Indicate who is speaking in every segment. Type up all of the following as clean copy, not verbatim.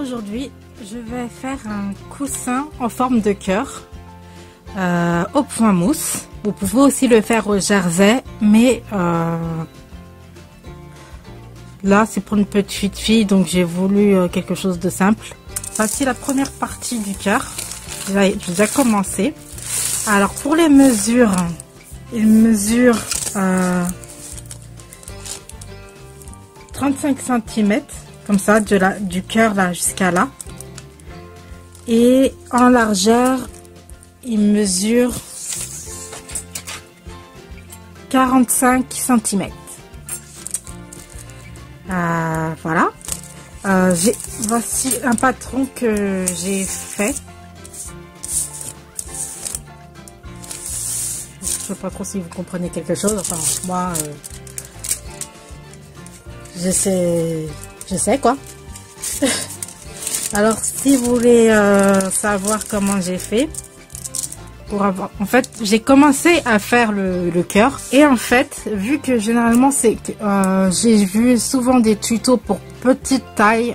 Speaker 1: Aujourd'hui, je vais faire un coussin en forme de cœur au point mousse. Vous pouvez aussi le faire au jersey, mais là c'est pour une petite fille, donc j'ai voulu quelque chose de simple. Voici la première partie du cœur. J'ai déjà commencé. Alors pour les mesures, il mesure 35 cm, comme ça, du cœur là jusqu'à là. Et en largeur, il mesure 45 cm. Voilà. Voici un patron que j'ai fait. Je sais pas trop si vous comprenez quelque chose. Enfin, moi, je sais quoi. Alors, si vous voulez savoir comment j'ai fait, en fait, j'ai commencé à faire le cœur. Et en fait, vu que généralement, j'ai vu souvent des tutos pour petite taille,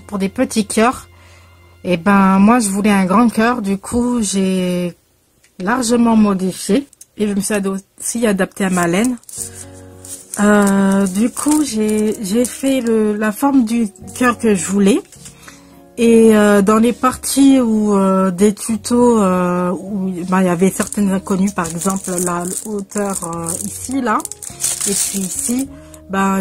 Speaker 1: pour des petits cœurs. Et ben, moi, je voulais un grand cœur. Du coup, j'ai largement modifié. Et je me suis aussi adaptée à ma laine. Du coup, j'ai fait la forme du cœur que je voulais. Et dans les parties où des tutos où il y avait certaines inconnues, par exemple la hauteur ici, là, et puis ici,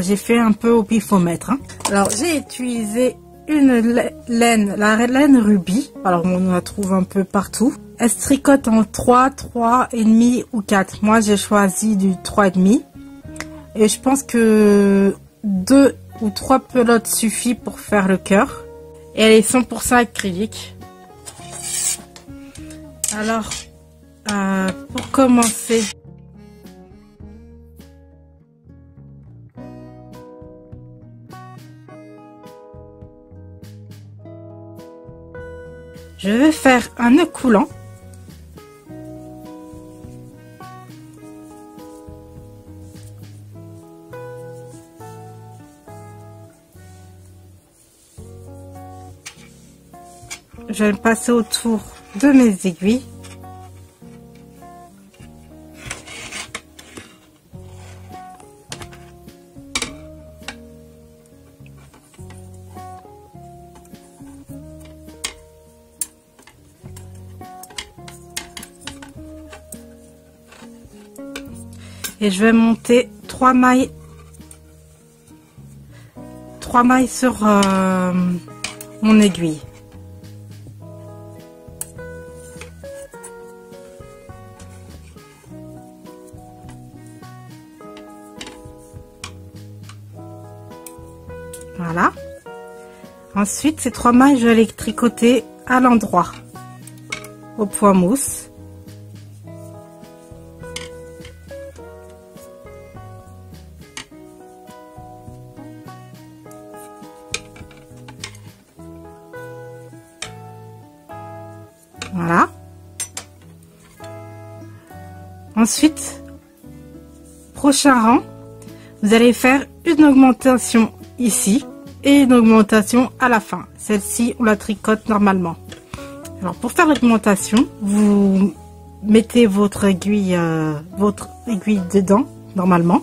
Speaker 1: j'ai fait un peu au pifomètre. Alors j'ai utilisé une laine, la laine rubis. Alors on la trouve un peu partout. Elle se tricote en 3, 3,5 ou 4. Moi j'ai choisi du 3,5. Et je pense que 2 ou 3 pelotes suffit pour faire le cœur. Et elle est 100% acrylique. Alors, pour commencer, je vais faire un nœud coulant. Je vais le passer autour de mes aiguilles. Et je vais monter 3 mailles sur mon aiguille. Voilà. Ensuite, ces 3 mailles, je vais les tricoter à l'endroit, au point mousse. Voilà. Ensuite, prochain rang, vous allez faire une augmentation ici et une augmentation à la fin. Celle-ci, on la tricote normalement. Alors pour faire l'augmentation, vous mettez votre aiguille dedans normalement.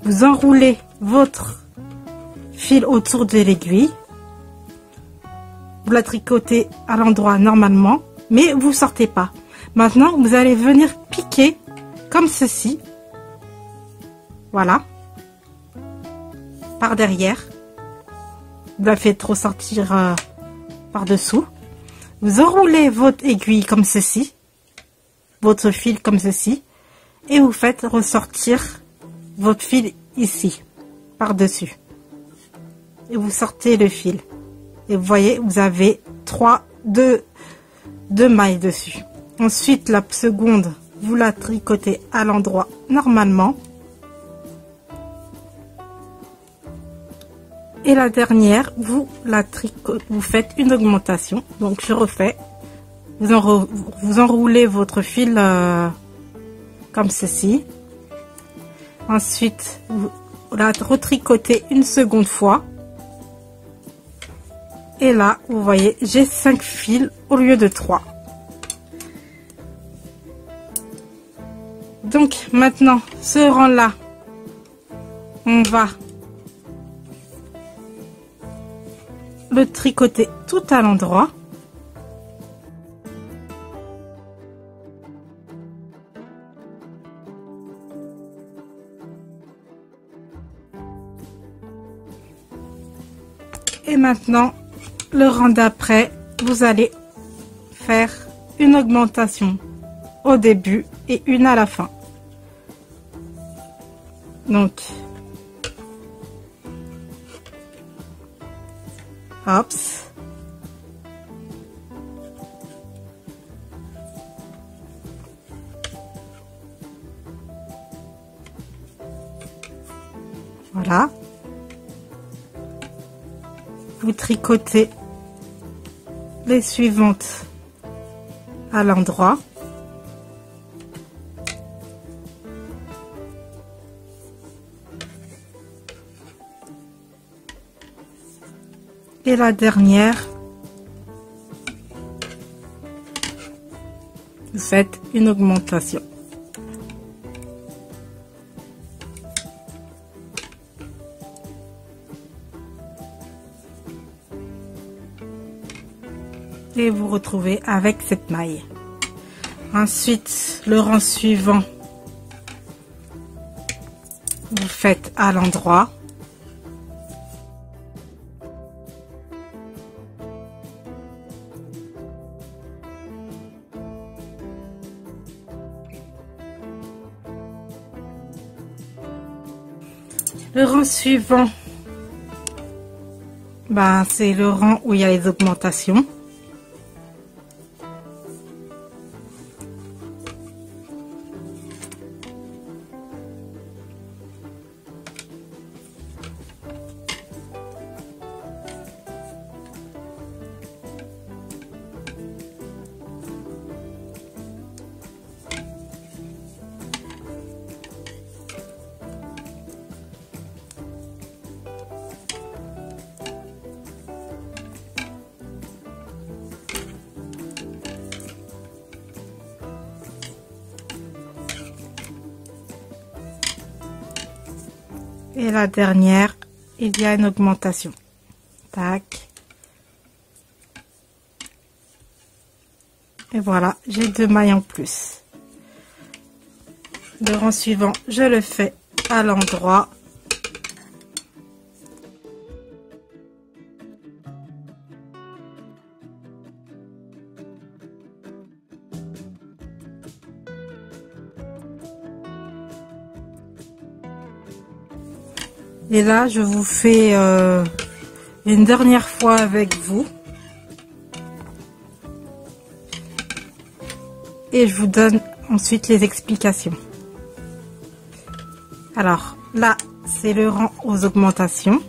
Speaker 1: Vous enroulez votre fil autour de l'aiguille. Vous la tricotez à l'endroit normalement, mais vous sortez pas. Maintenant, vous allez venir piquer comme ceci. Voilà. Par derrière. Vous la faites ressortir par dessous. Vous enroulez votre aiguille comme ceci, votre fil comme ceci, et vous faites ressortir votre fil ici, par dessus. Et vous sortez le fil. Et vous voyez, vous avez deux mailles dessus. Ensuite, la seconde, vous la tricotez à l'endroit normalement. Et la dernière, vous faites une augmentation. Donc je refais. Vous enroulez votre fil comme ceci. Ensuite, vous la retricotez une seconde fois. Et là, vous voyez, j'ai 5 fils au lieu de 3. Donc maintenant, ce rang-là, on va le tricoter tout à l'endroit. Et maintenant, le rang d'après, vous allez faire une augmentation au début et une à la fin. Donc, hop. Voilà. Vous tricotez les suivantes à l'endroit. Et la dernière, vous faites une augmentation. Et vous retrouvez avec cette maille. Ensuite, le rang suivant, vous faites à l'endroit. Le rang suivant, c'est le rang où il y a les augmentations. Et la dernière, il y a une augmentation. Tac. Et voilà, j'ai 2 mailles en plus. Le rang suivant, je le fais à l'endroit. Et là, je vous fais une dernière fois avec vous. Et je vous donne ensuite les explications. Alors, là, c'est le rang aux augmentations.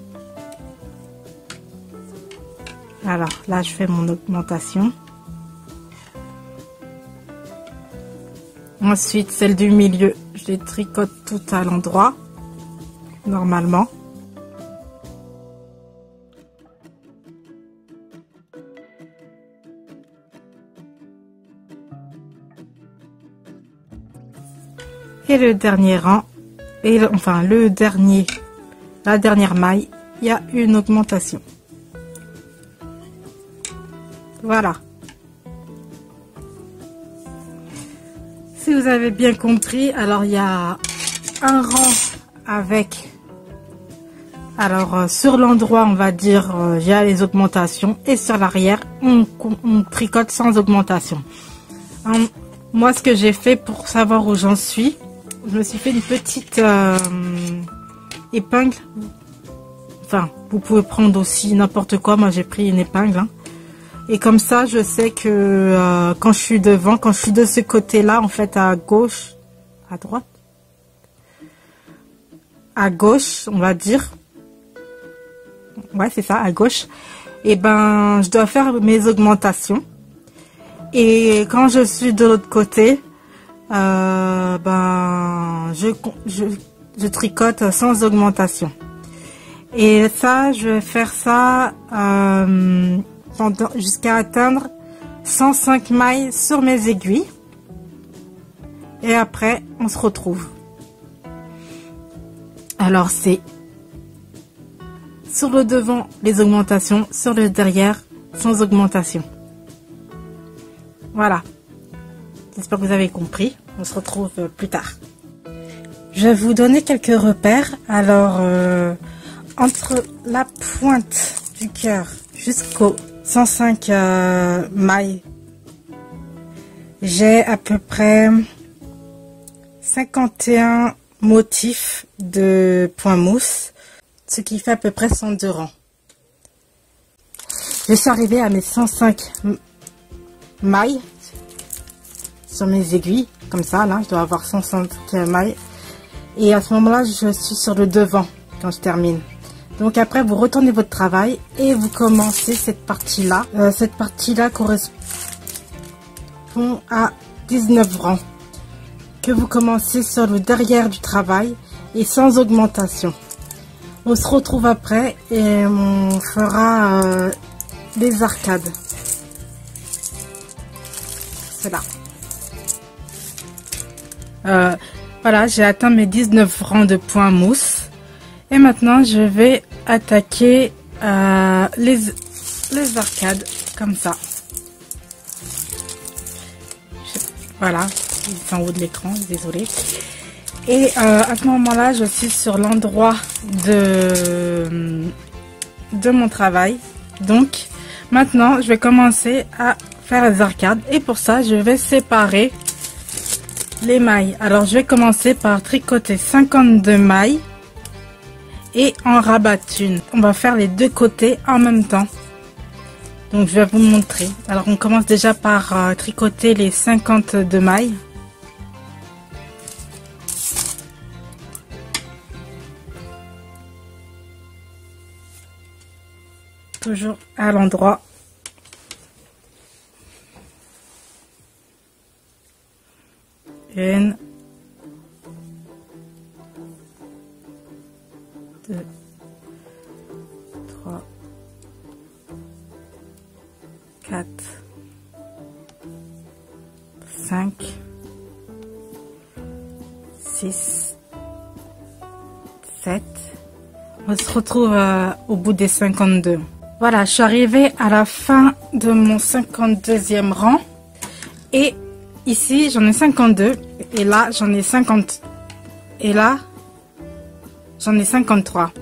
Speaker 1: Alors, là, je fais mon augmentation. Ensuite, celle du milieu, je les tricote tout à l'endroit. Normalement. Et le dernier rang, enfin la dernière maille, il y a une augmentation. Voilà. Si vous avez bien compris, alors il y a un rang avec, alors sur l'endroit on va dire il y a les augmentations et sur l'arrière on tricote sans augmentation. Moi ce que j'ai fait pour savoir où j'en suis, je me suis fait une petite épingle. Enfin vous pouvez prendre aussi n'importe quoi, moi j'ai pris une épingle hein. Et comme ça je sais que quand je suis devant, quand je suis de ce côté là en fait à gauche, à droite, à gauche on va dire, ouais c'est ça, à gauche, et je dois faire mes augmentations. Et quand je suis de l'autre côté, je tricote sans augmentation. Et ça, je vais faire ça pendant jusqu'à atteindre 105 mailles sur mes aiguilles. Et après, on se retrouve. Alors, c'est sur le devant, les augmentations, sur le derrière, sans augmentation. Voilà. J'espère que vous avez compris. On se retrouve plus tard. Je vais vous donner quelques repères. Alors, entre la pointe du cœur jusqu'au 105 mailles, j'ai à peu près 51 motifs de point mousse, ce qui fait à peu près 102 rangs. Je suis arrivée à mes 105 mailles sur mes aiguilles, comme ça, là, je dois avoir 105 mailles. Et à ce moment-là, je suis sur le devant quand je termine. Donc après, vous retournez votre travail et vous commencez cette partie-là. Cette partie-là correspond à 19 rangs que vous commencez sur le derrière du travail et sans augmentation. On se retrouve après et on fera les arcades. C'est là. Voilà, j'ai atteint mes 19 rangs de points mousse. Et maintenant, je vais attaquer les arcades, comme ça. Voilà, c'est en haut de l'écran, désolé. Et à ce moment-là, je suis sur l'endroit de mon travail. Donc, maintenant, je vais commencer à faire les arcades. Et pour ça, je vais séparer les mailles. Alors, je vais commencer par tricoter 52 mailles et en rabattre une. On va faire les deux côtés en même temps. Donc, je vais vous montrer. Alors, on commence déjà par tricoter les 52 mailles. Toujours à l'endroit. Une, deux, trois, quatre, cinq, six, sept. On se retrouve au bout des 52. Voilà, je suis arrivée à la fin de mon 52e rang. Et ici, j'en ai 52. Et là, j'en ai 50. Et là, j'en ai 53.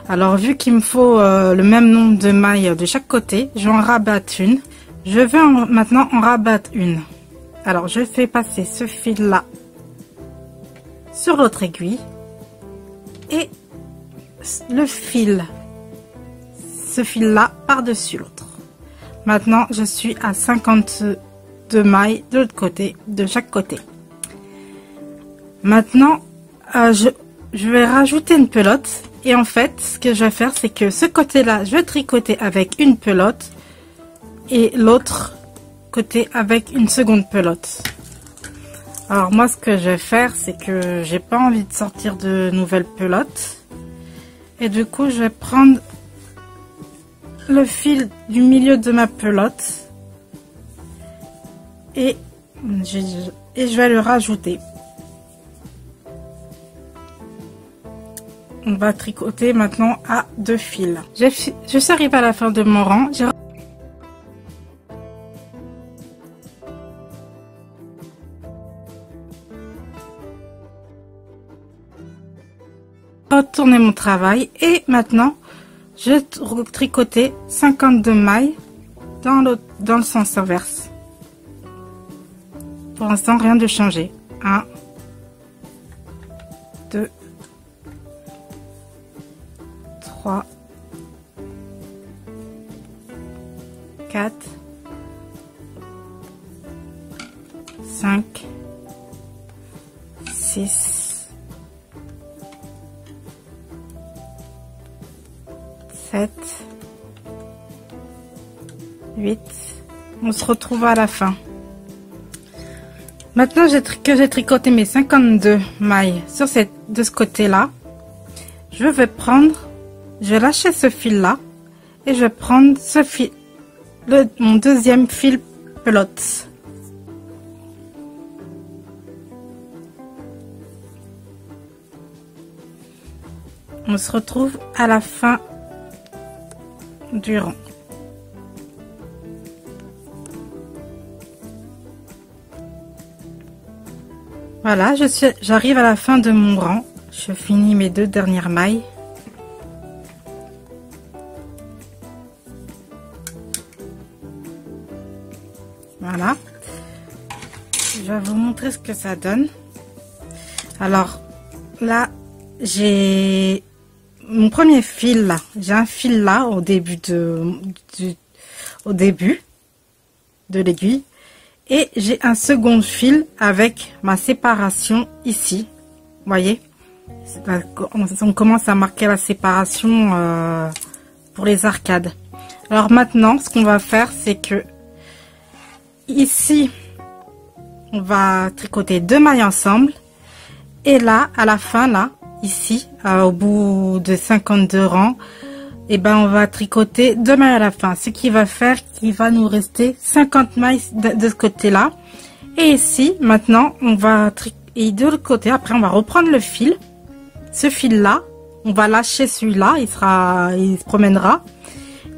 Speaker 1: Alors, vu qu'il me faut le même nombre de mailles de chaque côté, je vais en rabattre une. Je vais maintenant en rabattre une. Alors, je fais passer ce fil-là sur l'autre aiguille. Et le fil, ce fil-là par-dessus l'autre. Maintenant, je suis à 52 mailles de l'autre côté, de chaque côté. Maintenant, je vais rajouter une pelote. Et en fait, ce que je vais faire, c'est que ce côté-là, je vais tricoter avec une pelote. Et l'autre côté avec une seconde pelote. Alors moi, ce que je vais faire, c'est que j'ai pas envie de sortir de nouvelles pelotes. Et du coup, je vais prendre le fil du milieu de ma pelote. Et je vais le rajouter. On va tricoter maintenant à 2 fils. Je suis arrivée à la fin de mon rang. J'ai retourné mon travail et maintenant je vais tricoter 52 mailles dans le sens inverse. Pour l'instant, rien de changé. 1, 2, 3, 4, 5, 6, 7, 8. On se retrouve à la fin. Maintenant que j'ai tricoté mes 52 mailles sur de ce côté-là, je vais lâcher ce fil-là et je vais prendre ce fil, mon deuxième fil pelote. On se retrouve à la fin du rang. Voilà, j'arrive à la fin de mon rang. Je finis mes 2 dernières mailles. Voilà. Je vais vous montrer ce que ça donne. Alors, là, j'ai mon premier fil là. J'ai un fil là au début de l'aiguille. Et j'ai un second fil avec ma séparation ici. Vous voyez, on commence à marquer la séparation pour les arcades. Alors maintenant, ce qu'on va faire, c'est que ici, on va tricoter 2 mailles ensemble. Et là, à la fin, là, ici, au bout de 52 rangs, et ben on va tricoter 2 mailles à la fin, ce qui va faire qu'il va nous rester 50 mailles de ce côté là. Et ici maintenant on va et de l'autre côté, après on va reprendre le fil, ce fil là, on va lâcher celui-là, il se promènera,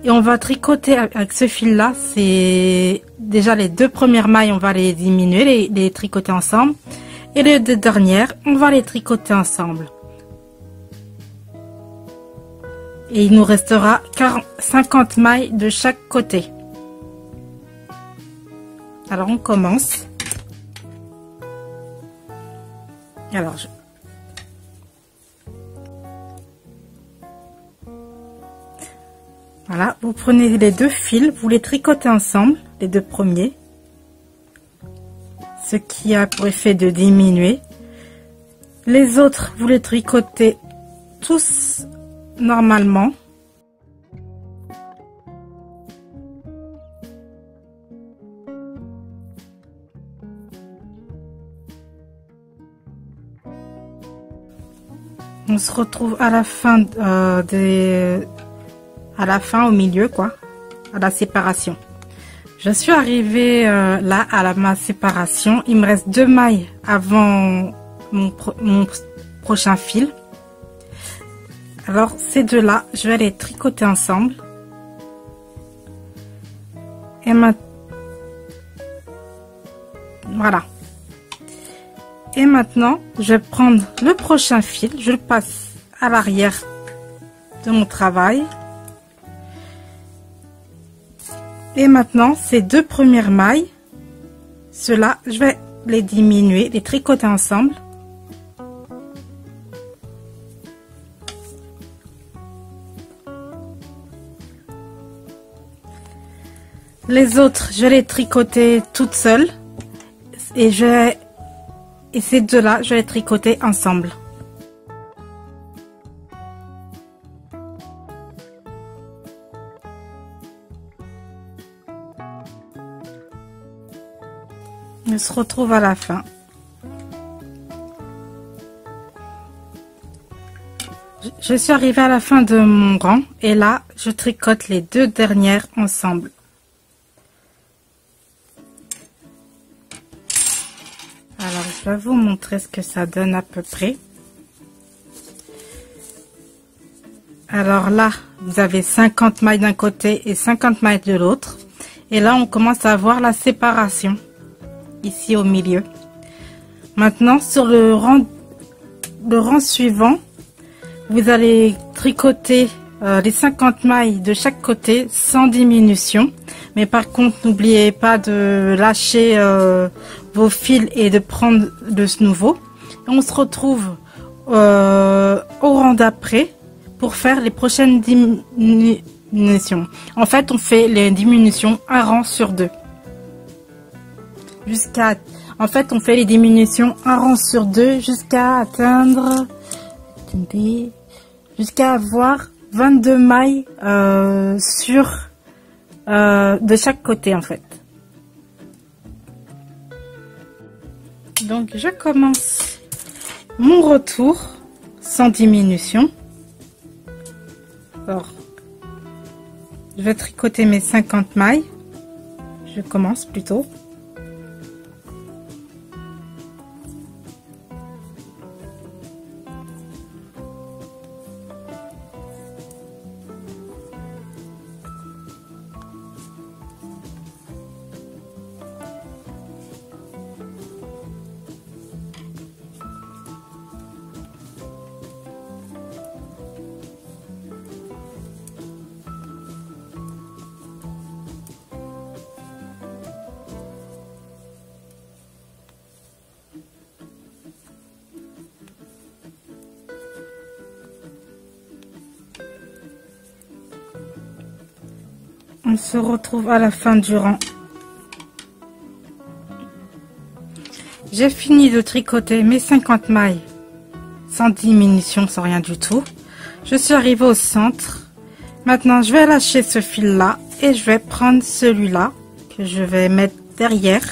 Speaker 1: et on va tricoter avec ce fil là. C'est déjà les 2 premières mailles, on va les diminuer, les tricoter ensemble, et les 2 dernières on va les tricoter ensemble. Et il nous restera 50 mailles de chaque côté. Alors on commence. Alors voilà, vous prenez les 2 fils, vous les tricotez ensemble, les 2 premiers. Ce qui a pour effet de diminuer. Les autres, vous les tricotez tous normalement. On se retrouve à la fin au milieu, quoi, à la séparation. Je suis arrivée là à ma séparation. Il me reste 2 mailles avant mon prochain fil. Alors ces 2 là, je vais les tricoter ensemble. Et voilà. Et maintenant, je vais prendre le prochain fil, je le passe à l'arrière de mon travail. Et maintenant, ces 2 premières mailles, ceux-là, je vais les diminuer, les tricoter ensemble. Les autres, je vais les tricoter toutes seules. Et ces 2 là, je vais les tricoter ensemble. On se retrouve à la fin. Je suis arrivée à la fin de mon rang et là, je tricote les 2 dernières ensemble. Alors, je vais vous montrer ce que ça donne à peu près. Alors là, vous avez 50 mailles d'un côté et 50 mailles de l'autre. Et là, on commence à voir la séparation. Ici au milieu. Maintenant, sur le rang suivant, vous allez tricoter les 50 mailles de chaque côté sans diminution. Mais par contre, n'oubliez pas de lâcher vos fils et de prendre de nouveau. Et on se retrouve au rang d'après pour faire les prochaines diminutions. En fait, on fait les diminutions un rang sur 2. En fait, on fait les diminutions un rang sur 2 jusqu'à atteindre, jusqu'à avoir 22 mailles de chaque côté, en fait. Donc, je commence mon retour sans diminution. Alors, je vais tricoter mes 50 mailles Je commence plutôt. On se retrouve à la fin du rang. J'ai fini de tricoter mes 50 mailles sans diminution, sans rien du tout. Je suis arrivée au centre. Maintenant, je vais lâcher ce fil-là et je vais prendre celui-là que je vais mettre derrière.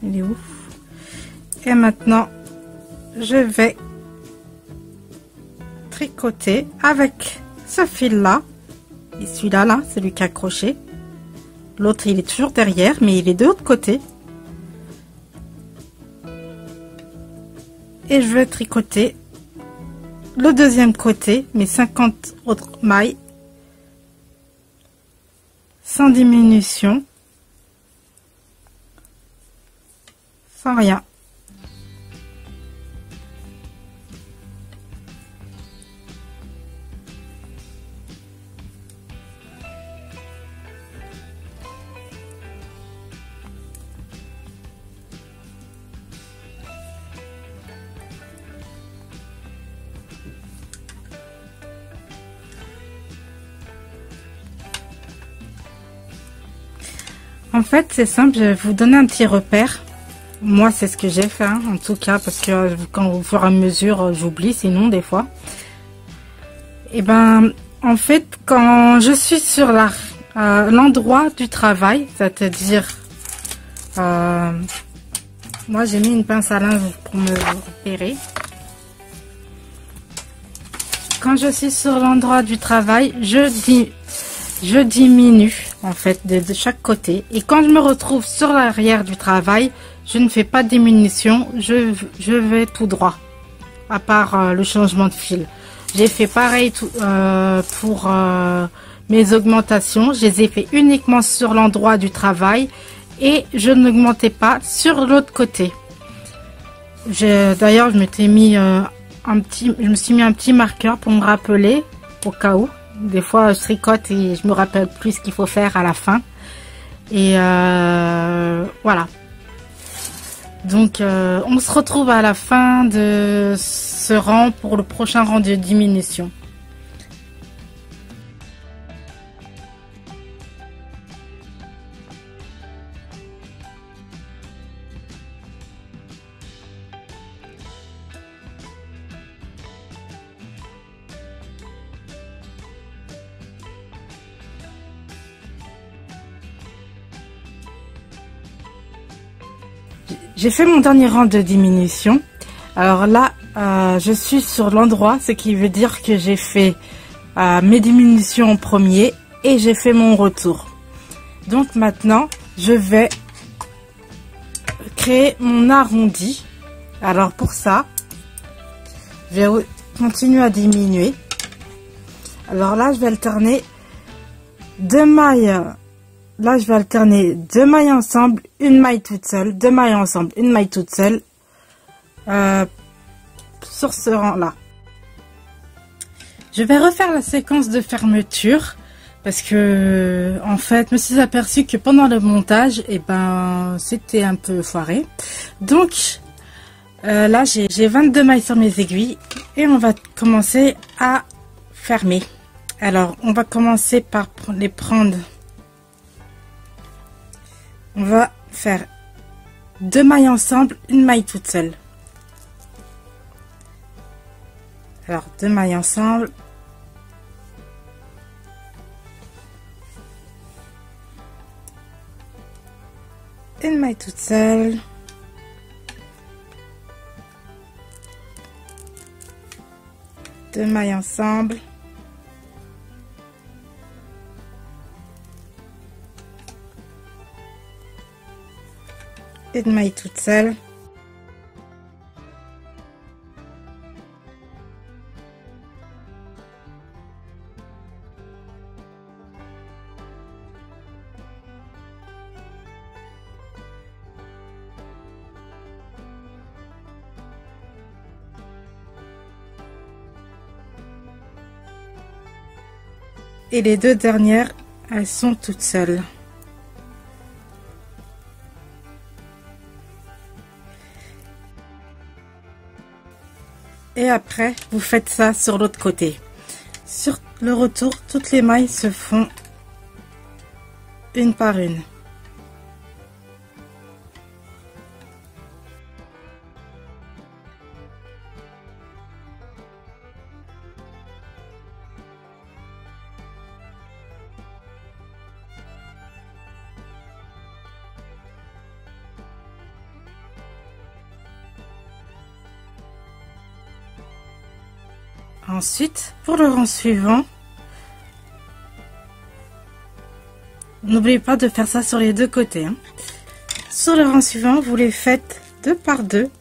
Speaker 1: Il est où? Et maintenant, je vais tricoter avec ce fil là et celui-là, là, c'est lui qui a accroché. L'autre, il est toujours derrière, mais il est de l'autre côté. Et je vais tricoter le deuxième côté, mes 50 autres mailles, sans diminution, sans rien. En fait, c'est simple, je vais vous donner un petit repère. Moi, c'est ce que j'ai fait, hein, en tout cas, parce que quand au fur et à mesure, j'oublie, sinon, des fois. Et ben, en fait, quand je suis sur l'endroit du travail, c'est-à-dire, moi, j'ai mis une pince à linge pour me repérer. Quand je suis sur l'endroit du travail, je diminue en fait de chaque côté, et quand je me retrouve sur l'arrière du travail, je ne fais pas de diminution, je vais tout droit, à part le changement de fil. J'ai fait pareil pour mes augmentations, je les ai fait uniquement sur l'endroit du travail et je n'augmentais pas sur l'autre côté. D'ailleurs, je m'étais mis je me suis mis un petit marqueur pour me rappeler au cas où. Des fois, je tricote et je me rappelle plus ce qu'il faut faire à la fin. Et voilà. Donc, on se retrouve à la fin de ce rang pour le prochain rang de diminution. J'ai fait mon dernier rang de diminution. Alors là, je suis sur l'endroit, ce qui veut dire que j'ai fait mes diminutions en premier et j'ai fait mon retour. Donc maintenant, je vais créer mon arrondi. Alors pour ça, je vais continuer à diminuer. Alors là, je vais alterner deux mailles. Là, je vais alterner deux mailles ensemble, une maille toute seule, deux mailles ensemble, une maille toute seule sur ce rang-là. Je vais refaire la séquence de fermeture parce que, en fait, je me suis aperçue que pendant le montage, eh ben, c'était un peu foiré. Donc, là, j'ai 22 mailles sur mes aiguilles et on va commencer à fermer. Alors, on va commencer par les prendre. On va faire deux mailles ensemble, une maille toute seule. Alors, deux mailles ensemble. Une maille toute seule. 2 mailles ensemble. Une maille toute seule. Et les 2 dernières, elles sont toutes seules. Et après, vous faites ça sur l'autre côté. Sur le retour, toutes les mailles se font une par une. Ensuite, pour le rang suivant, n'oubliez pas de faire ça sur les 2 côtés. Sur le rang suivant, vous les faites 2 par 2.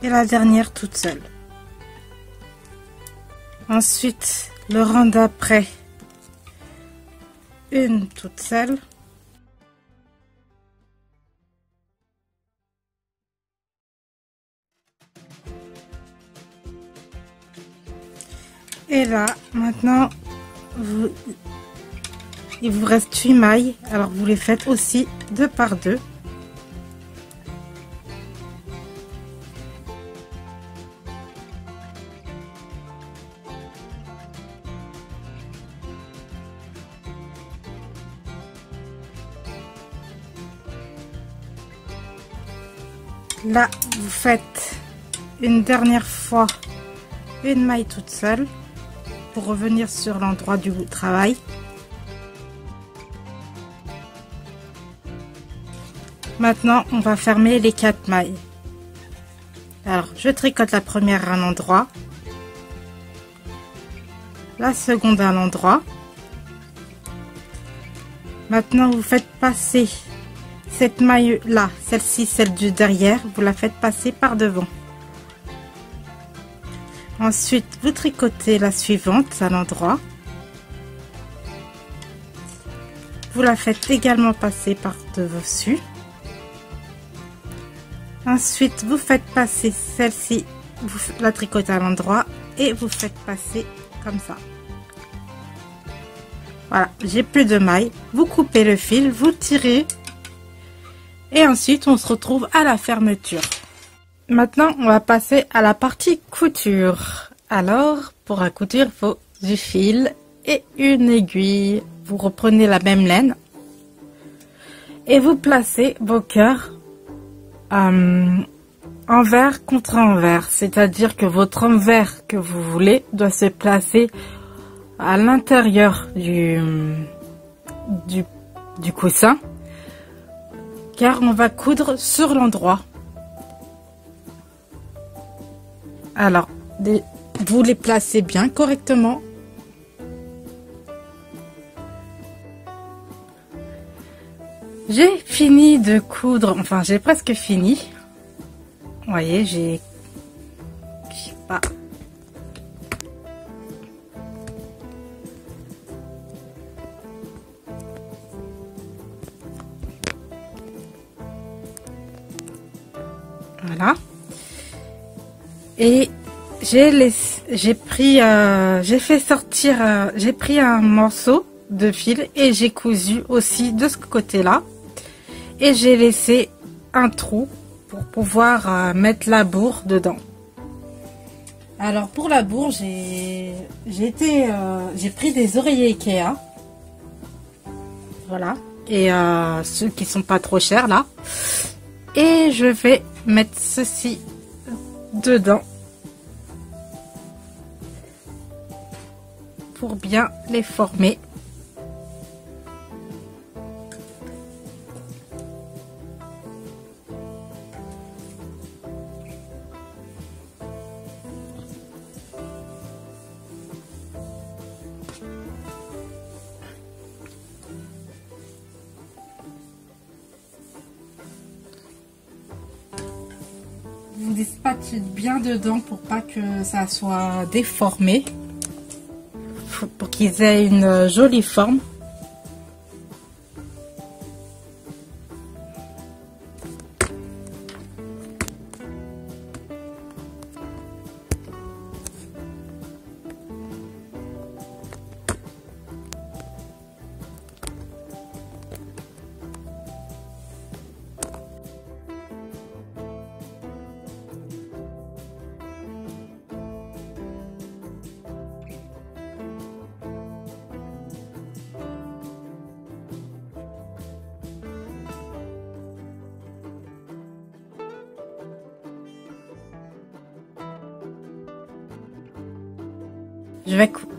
Speaker 1: Et la dernière toute seule. Ensuite, le rang d'après, une toute seule. Et là, maintenant, il vous reste 8 mailles. Alors, vous les faites aussi 2 par 2. Là, vous faites une dernière fois une maille toute seule pour revenir sur l'endroit du travail. Maintenant, on va fermer les 4 mailles. Alors, je tricote la première à l'endroit, la seconde à l'endroit. Maintenant, vous faites passer cette maille là, celle-ci, celle du derrière, vous la faites passer par devant. Ensuite, vous tricotez la suivante à l'endroit. Vous la faites également passer par dessus. Ensuite, vous faites passer celle-ci, vous la tricotez à l'endroit et vous faites passer comme ça. Voilà, j'ai plus de mailles. Vous coupez le fil, vous tirez. Et ensuite, on se retrouve à la fermeture. Maintenant, on va passer à la partie couture. Alors, pour la couture, il faut du fil et une aiguille. Vous reprenez la même laine et vous placez vos cœurs envers contre envers. C'est-à-dire que votre envers que vous voulez doit se placer à l'intérieur du coussin. Car on va coudre sur l'endroit. Alors, vous les placez bien correctement. J'ai fini de coudre, enfin j'ai presque fini. Vous voyez, je sais pas. Voilà. Et j'ai pris un morceau de fil et j'ai cousu aussi de ce côté-là. Et j'ai laissé un trou pour pouvoir mettre la bourre dedans. Alors pour la bourre, j'ai pris des oreillers Ikea. Voilà. Et ceux qui sont pas trop chers là. Et je vais mettre ceci dedans pour bien les former. Vous dispatchez bien dedans pour pas que ça soit déformé, pour qu'ils aient une jolie forme.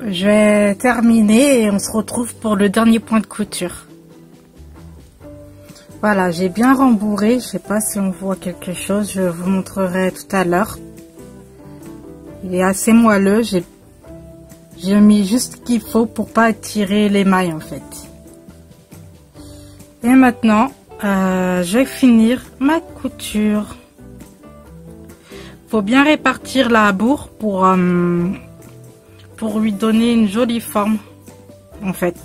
Speaker 1: Je vais terminer et on se retrouve pour le dernier point de couture. Voilà, j'ai bien rembourré. Je sais pas si on voit quelque chose. Je vous montrerai tout à l'heure. Il est assez moelleux. J'ai mis juste ce qu'il faut pour pas tirer les mailles en fait. Et maintenant, je vais finir ma couture. Faut bien répartir la bourre pour lui donner une jolie forme en fait.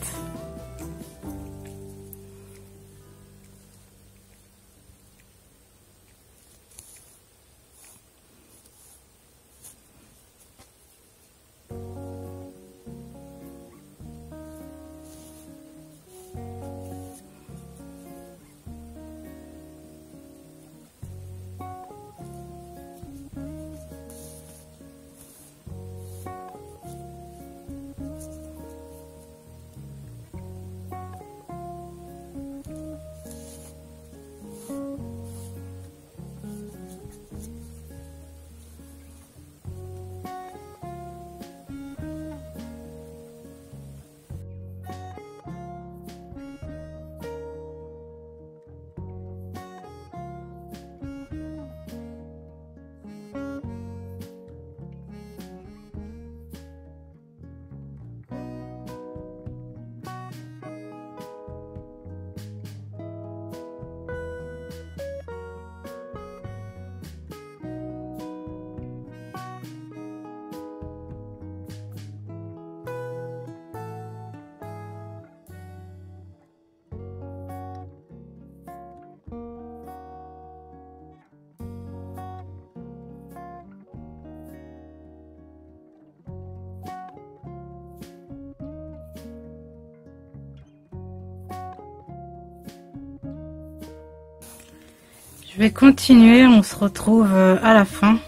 Speaker 1: Je vais continuer, on se retrouve à la fin.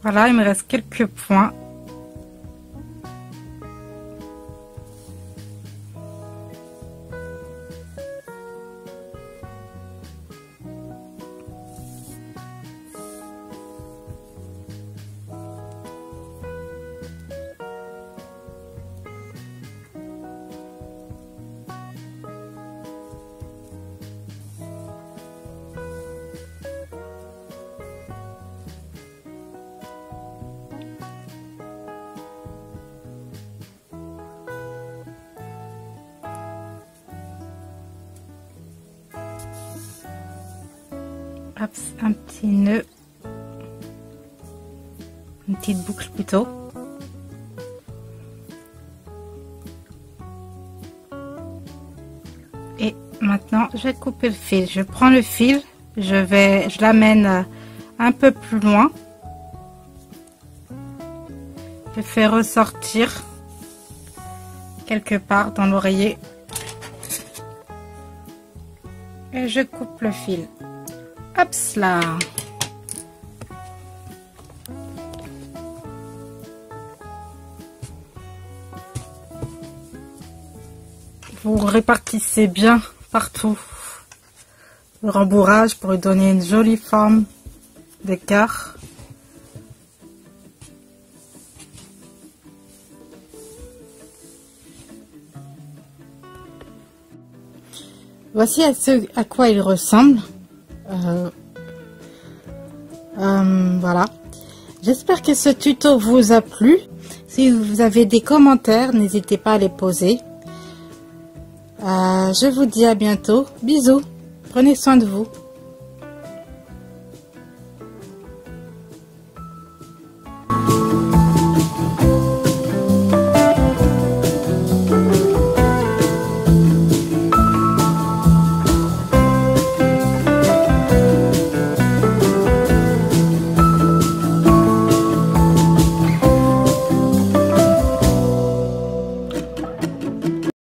Speaker 1: Voilà, il me reste quelques points. Hop, un petit nœud, une petite boucle plutôt. Et maintenant, je vais couper le fil. Je prends le fil, je l'amène un peu plus loin. Je fais ressortir quelque part dans l'oreiller. et je coupe le fil. Hop là. Vous répartissez bien partout le rembourrage pour lui donner une jolie forme de cœur. Voici à quoi il ressemble. Voilà. J'espère que ce tuto vous a plu. Si vous avez des commentaires, n'hésitez pas à les poser. Je vous dis à bientôt. Bisous. Prenez soin de vous.